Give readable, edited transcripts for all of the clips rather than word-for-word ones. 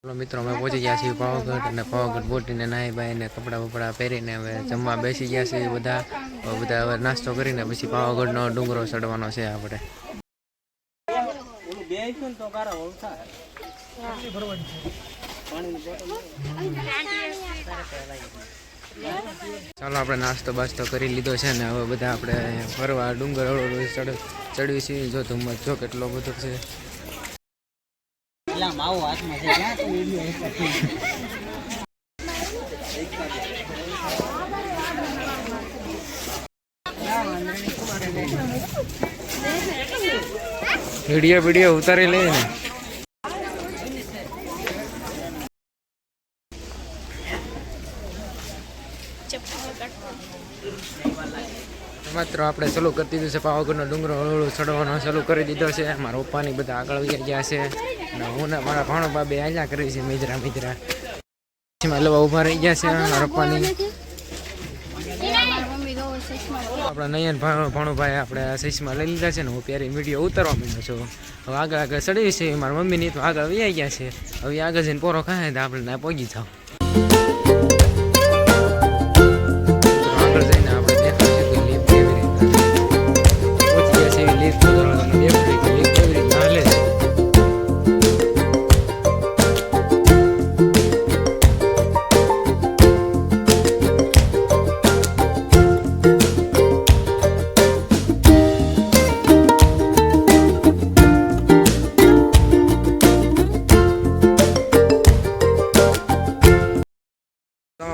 hello मित्रों मैं पहुंची गया छी पावागढ़ અને પાવાગઢ બોટીને નાહી બાઈને કપડાં બપડા પહેરીને હવે જમવા બેસી ગયા છે બધા બધા હવે નાસ્તો કરીને પછી પાવાગઢનો ડુંગરો ચડવાનો છે આપણે ચાલો આપણે નાસ્તો બાસ્તો કરી લીધો છે ને હવે બધા આપણે ફરવા ડુંગર ચડવી છે જો ધુમ્મસ જો કેટલો બધો છે माओ हाथ में से क्या तो वीडियो वीडियो वीडियो उतारे ले ने मात्र આપણે ચાલુ કરી દીધું છે પાવાગઢનો ડુંગરો હળવું ચડવાનો ચાલુ કરી દીધો છે મારા પપ્પાની બધા આગળ વહી ગયા છે અને હું ને મારા ભાણો બાબે આલ્યા કરી છે મિજરા એમાં લેવા ઊભા રહી ગયા છે મારા પપ્પાની આપણા નયન ભાણુભાઈ આપણે ચશ્મા લઈ લીધા છે ને હું પહેરી વિડીયો ઉતારવા માંડ્યો છું હવે આગળ આગળ ચડવી છે મારા મમ્મીની તો આગળ વહી ગયા છે હવે આગળ જઈને પોરો ખાય તો આપણે ના પહોંચી જાવ આગળ જઈને આપણે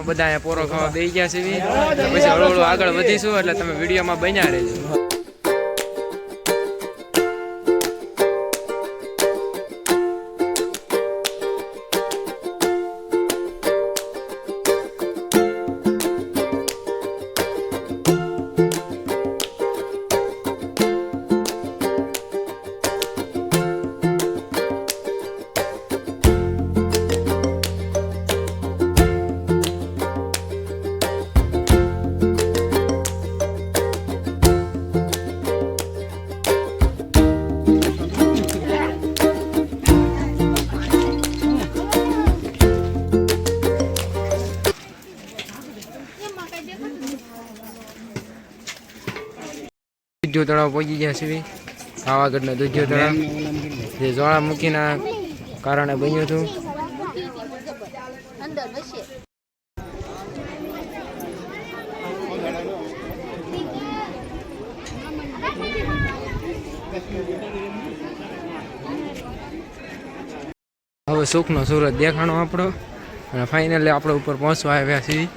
બધા પોરો ખાવા બેસી ગયા છે પછી હળવું આગળ વધીશું એટલે તમે વિડીયોમાં બન્યા રહેજો દૂધિયો તળાવ પહોંચી ગયા છે પાવાગઢનો દૂધિયો તળાવ જે જ્વાળામુખીના કારણે બન્યું હતું હવે સુખનો સુરત દેખાણો આપણો અને ફાઇનલી આપણે ઉપર પહોંચવા આવ્યા છીએ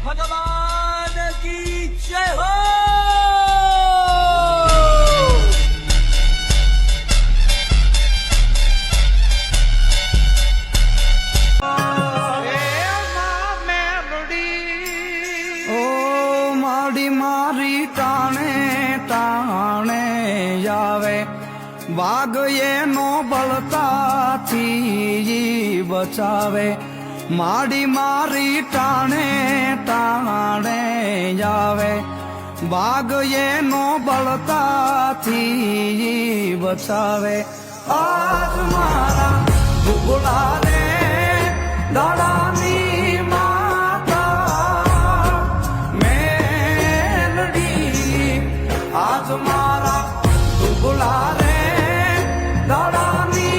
भगवान की जय हो माड़ी मारी टाणे टाणे जावे बाग ये नो बलता थी बचावे माड़ी मारी टाणे टाणे जावे बाग ये नो बलता थी बचावे आज मारा दुबला रे दादानी माता मेलडी आज मारा दुबला रे दादानी